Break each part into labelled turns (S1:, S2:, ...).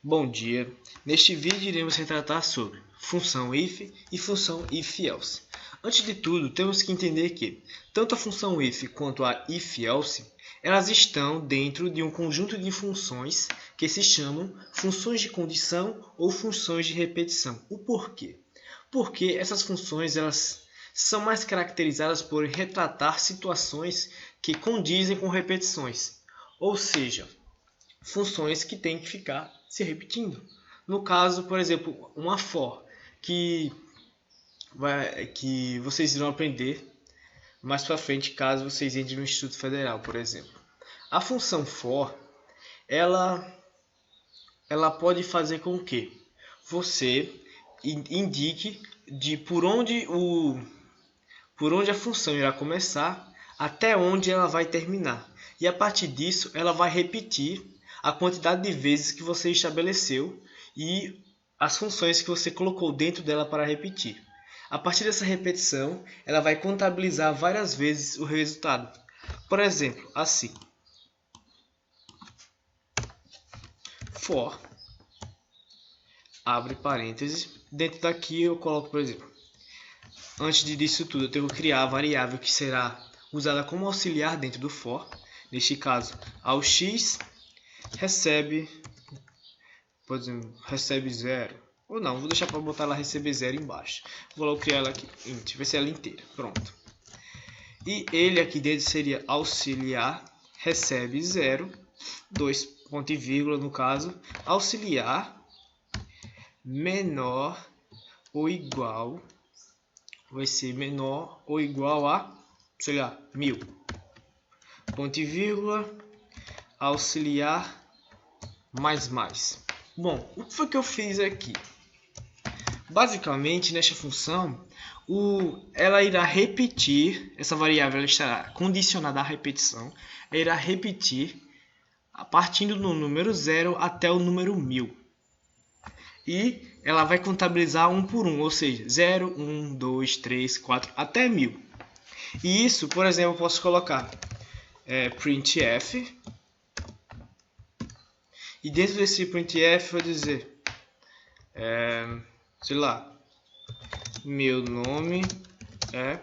S1: Bom dia! Neste vídeo iremos retratar sobre função if e função if-else. Antes de tudo, temos que entender que tanto a função if quanto a if-else elas estão dentro de um conjunto de funções que se chamam funções de condição ou funções de repetição. O porquê? Porque essas funções elas são mais caracterizadas por retratar situações que condizem com repetições, ou seja, funções que têm que ficar se repetindo. No caso, por exemplo, uma for, que vocês irão aprender mais para frente caso vocês entrem no Instituto Federal, por exemplo. A função for, ela pode fazer com que você indique por onde a função irá começar até onde ela vai terminar. E a partir disso, ela vai repetir a quantidade de vezes que você estabeleceu e as funções que você colocou dentro dela para repetir. A partir dessa repetição, ela vai contabilizar várias vezes o resultado. Por exemplo, assim. For, abre parênteses. Dentro daqui eu coloco, por exemplo, antes disso tudo, eu tenho que criar a variável que será usada como auxiliar dentro do for. Neste caso, ao x recebe, por exemplo, recebe 0. Ou não, vou deixar para botar ela receber 0 embaixo. Vou logo criar ela aqui, vai ser ela inteira, pronto. E ele aqui dentro seria auxiliar, recebe 0, 2 ponto e vírgula no caso, auxiliar menor ou igual, vai ser menor ou igual a, sei lá, 1000. Ponto e vírgula, auxiliar mais. Bom, o que foi que eu fiz aqui? Basicamente, nesta função, ela irá repetir, essa variável ela estará condicionada à repetição, ela irá repetir partindo do número 0 até o número 1000. E ela vai contabilizar um por um, ou seja, 0, 1, 2, 3, 4, até 1000. E isso, por exemplo, eu posso colocar printf. E dentro desse printf eu vou dizer, sei lá, meu nome é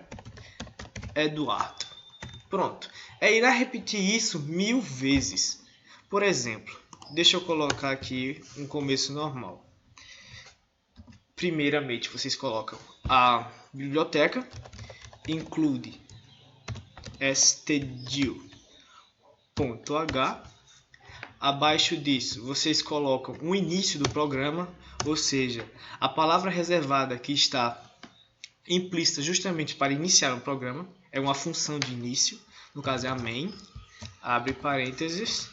S1: Eduardo. Pronto. Irá repetir isso 1000 vezes. Por exemplo, deixa eu colocar aqui um começo normal. Primeiramente, vocês colocam a biblioteca, include stdio.h. Abaixo disso, vocês colocam o início do programa, ou seja, a palavra reservada que está implícita justamente para iniciar um programa, é uma função de início, no caso é a main, abre parênteses,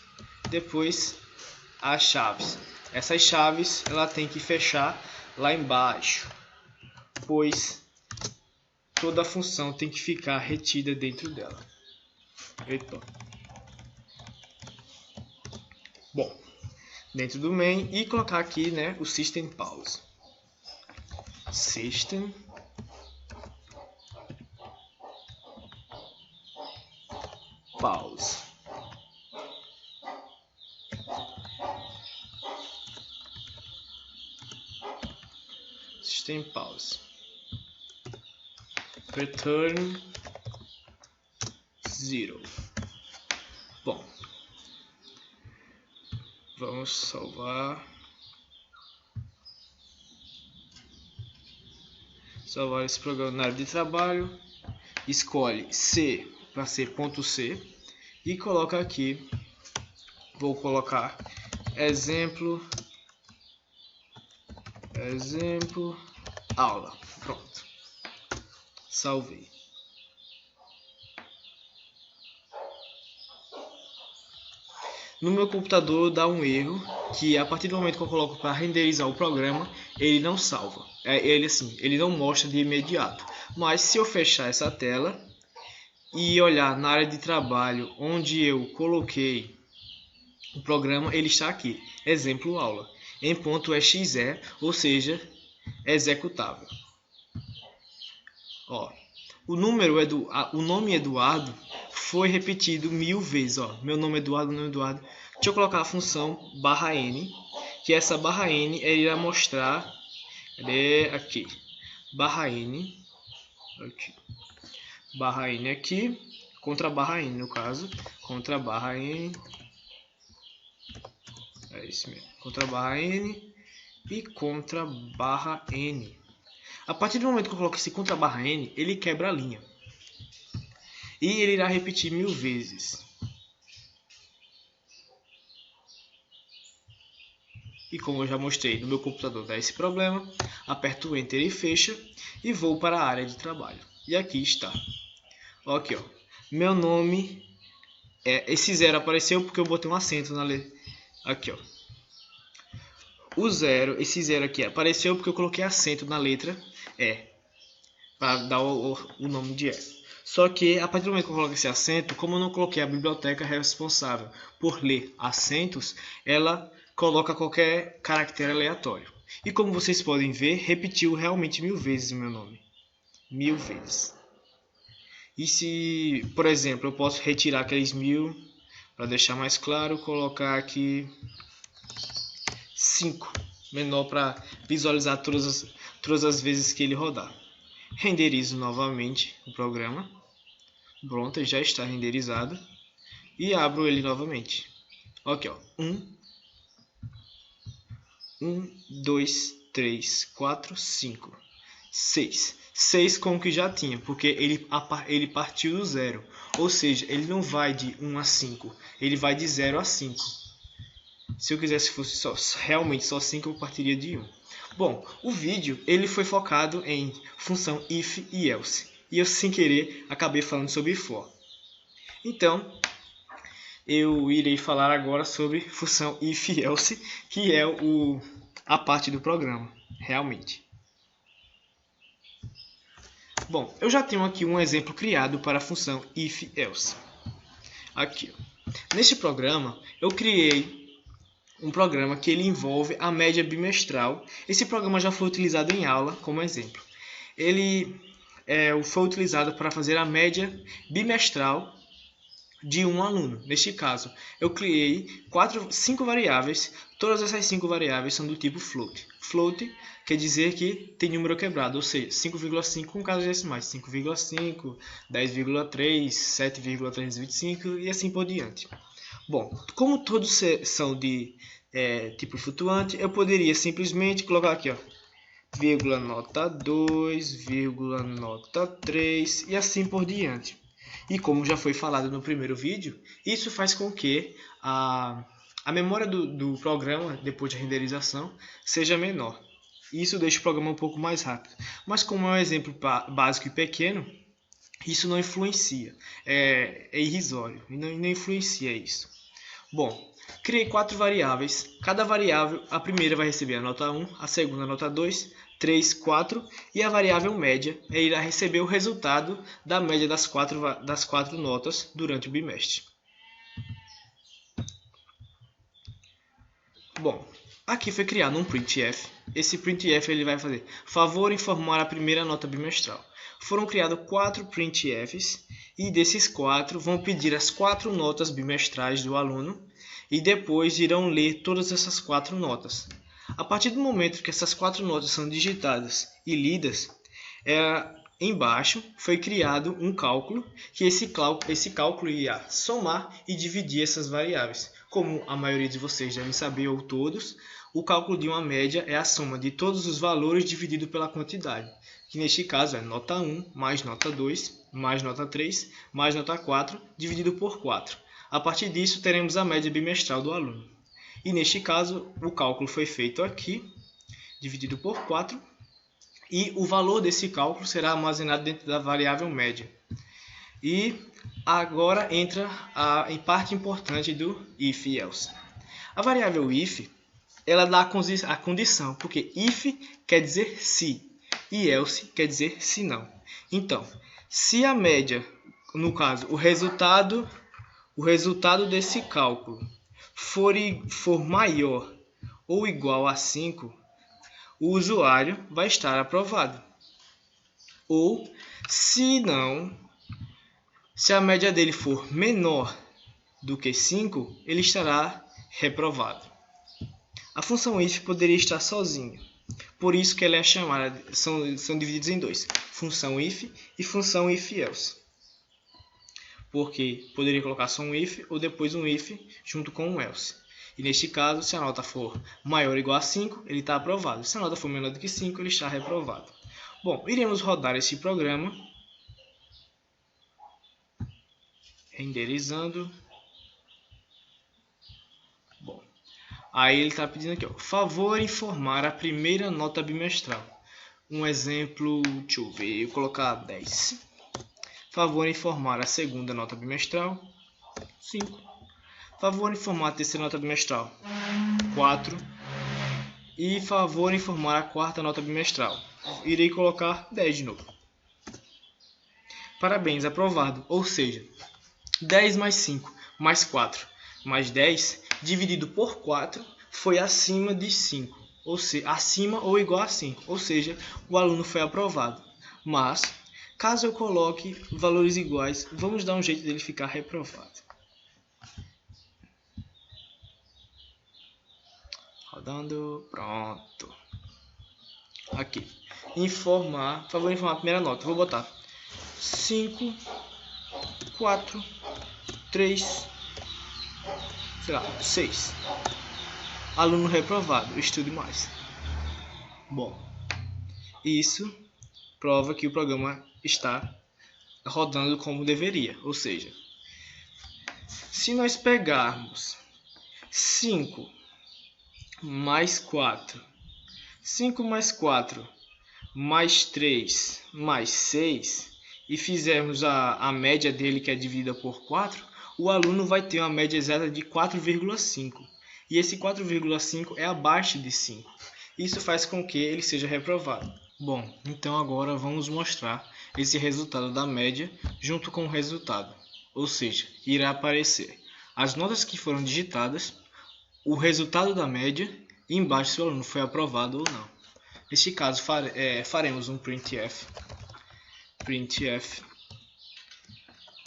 S1: depois as chaves. Essas chaves ela tem que fechar lá embaixo, pois toda a função tem que ficar retida dentro dela. Eita. Bom, dentro do main e colocar aqui, né, o system pause. System pause. System pause. Return 0. Bom, vamos salvar esse programa na área de trabalho, escolhe C para ser .c e coloca aqui, vou colocar exemplo aula. Pronto, salvei. No meu computador dá um erro que a partir do momento que eu coloco para renderizar o programa, ele não salva. Ele não mostra de imediato. Mas se eu fechar essa tela e olhar na área de trabalho onde eu coloquei o programa, ele está aqui, exemplo aula, em .exe, ou seja, executável. Ó, o nome Eduardo foi repetido 1000 vezes. Ó, meu nome é Eduardo, Deixa eu colocar a função /n que essa barra N irá mostrar, aqui, barra N, aqui, barra N aqui, contra barra N no caso, contra barra N, é isso mesmo, contra barra N e contra barra N. A partir do momento que eu coloco esse contra barra N, ele quebra a linha. E ele irá repetir 1000 vezes. E como eu já mostrei no meu computador dá esse problema, aperto o Enter e fecha e vou para a área de trabalho. E aqui está. Aqui, ó. Meu nome, esse 0 apareceu porque eu botei um acento na letra. Aqui, ó. O 0, esse 0 aqui apareceu porque eu coloquei acento na letra E, para dar o nome de E. Só que a partir do momento que eu coloco esse acento, como eu não coloquei a biblioteca responsável por ler acentos, ela coloca qualquer caractere aleatório. E como vocês podem ver, repetiu realmente 1000 vezes o meu nome. 1000 vezes. E se, por exemplo, eu posso retirar aqueles 1000, para deixar mais claro, colocar aqui 5, menor para visualizar todas as vezes que ele rodar. Renderizo novamente o programa. Pronto, já está renderizado. E abro ele novamente. Aqui, ó. 1, 2, 3, 4, 5, 6. 6 com o que já tinha, porque ele partiu do 0. Ou seja, ele não vai de 1 a 5, ele vai de 0 a 5. Se eu quisesse fosse realmente só 5, eu partiria de 1. Bom, o vídeo ele foi focado em função if e else. E eu, sem querer, acabei falando sobre for. Então, eu irei falar agora sobre função if e else, que é a parte do programa, realmente. Bom, eu já tenho aqui um exemplo criado para a função if else. Aqui, ó. Neste programa, eu criei um programa que ele envolve a média bimestral. Esse programa já foi utilizado em aula como exemplo. Ele foi utilizado para fazer a média bimestral de um aluno. Neste caso, eu criei 5 variáveis. Todas essas 5 variáveis são do tipo float. Float quer dizer que tem número quebrado, ou seja, 5,5 com casos decimais, 5,5, 10,3, 7,325 e assim por diante. Bom, como todos são de tipo flutuante, eu poderia simplesmente colocar aqui, ó, vírgula nota 2, vírgula nota 3 e assim por diante. E como já foi falado no primeiro vídeo, isso faz com que a memória do programa, depois da renderização, seja menor. Isso deixa o programa um pouco mais rápido. Mas como é um exemplo básico e pequeno, isso não influencia. É irrisório e não influencia isso. Bom, criei 4 variáveis. Cada variável, a primeira vai receber a nota 1, a segunda a nota 2, 3, 4 e a variável média irá receber o resultado da média das quatro notas durante o bimestre. Bom, aqui foi criado um printf. Esse printf ele vai fazer favor informar a primeira nota bimestral. Foram criados 4 printfs e desses 4 vão pedir as 4 notas bimestrais do aluno e depois irão ler todas essas 4 notas. A partir do momento que essas 4 notas são digitadas e lidas, embaixo foi criado um cálculo, que esse cálculo ia somar e dividir essas variáveis. Como a maioria de vocês devem saber, ou todos, o cálculo de uma média é a soma de todos os valores dividido pela quantidade, que neste caso é nota 1 mais nota 2 mais nota 3 mais nota 4 dividido por 4. A partir disso, teremos a média bimestral do aluno. E neste caso, o cálculo foi feito aqui, dividido por 4, e o valor desse cálculo será armazenado dentro da variável média. E agora entra a parte importante do if e else. A variável if, ela dá a condição, porque if quer dizer se e else quer dizer se não. Então, se a média, no caso, o resultado desse cálculo for maior ou igual a 5, o usuário vai estar aprovado. Ou, se não, se a média dele for menor do que 5, ele estará reprovado.
S2: A função if poderia estar sozinha. Por isso que ela é chamada, são divididos em dois. Função if e função if-else. Porque poderia colocar só um if ou depois um if junto com um else. E neste caso, se a nota for maior ou igual a 5, ele está aprovado. Se a nota for menor do que 5, ele está reprovado. Bom, iremos rodar esse programa. Renderizando. Bom, aí ele está pedindo aqui, ó, favor informar a primeira nota bimestral. Um exemplo, deixa eu ver, eu colocar 10. Favor informar a segunda nota bimestral, 5. Favor informar a terceira nota bimestral, 4. E favor informar a quarta nota bimestral. Irei colocar 10 de novo. Parabéns, aprovado. Ou seja, 10 mais 5 mais 4 mais 10 dividido por 4 foi acima de 5. Ou seja, acima ou igual a 5. Ou seja, o aluno foi aprovado. Mas, caso eu coloque valores iguais, vamos dar um jeito dele ficar reprovado. Rodando, pronto. Aqui, informar, favor informar a primeira nota. Vou botar 5, 4, 3, sei lá, 6. Aluno reprovado, estude mais. Bom, isso prova que o programa está rodando como deveria. Ou seja, se nós pegarmos 5 mais 4, 5 mais 4 mais 3 mais 6 e fizermos a média dele, que é dividida por 4, o aluno vai ter uma média exata de 4,5. E esse 4,5 é abaixo de 5. Isso faz com que ele seja reprovado. Bom, então agora vamos mostrar esse resultado da média junto com o resultado. Ou seja, irá aparecer as notas que foram digitadas, o resultado da média e embaixo se o aluno foi aprovado ou não. Neste caso faremos um printf,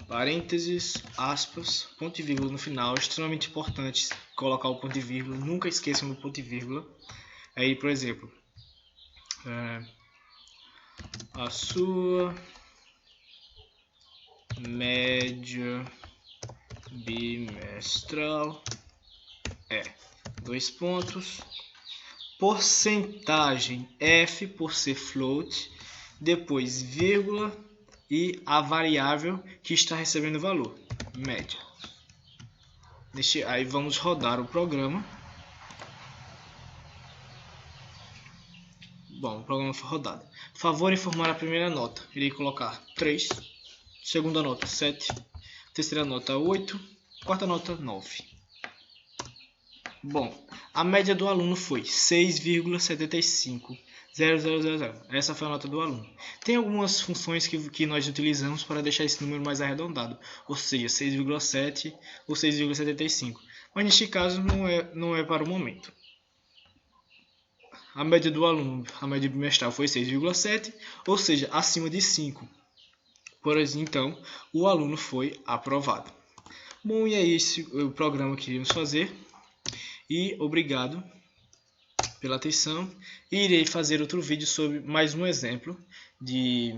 S2: parênteses, aspas, ponto e vírgula no final, extremamente importante colocar o ponto e vírgula, nunca esqueçam do ponto e vírgula. Aí, por exemplo, a sua média bimestral é 2 pontos, porcentagem F por ser float, depois vírgula e a variável que está recebendo o valor, média. Aí vamos rodar o programa. Bom, o programa foi rodado. Favor informar a primeira nota. Irei colocar 3. Segunda nota 7. Terceira nota 8. Quarta nota 9. Bom, a média do aluno foi 6,75. 0000. Essa foi a nota do aluno. Tem algumas funções que nós utilizamos para deixar esse número mais arredondado, ou seja, 6,7 ou 6,75. Mas neste caso não é para o momento. A média do aluno, a média bimestral foi 6,7, ou seja, acima de 5. Por exemplo, então, o aluno foi aprovado. Bom, e é esse o programa que iremos fazer. E obrigado pela atenção. E irei fazer outro vídeo sobre mais um exemplo de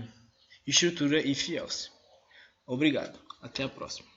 S2: estrutura if-else. Obrigado. Até a próxima.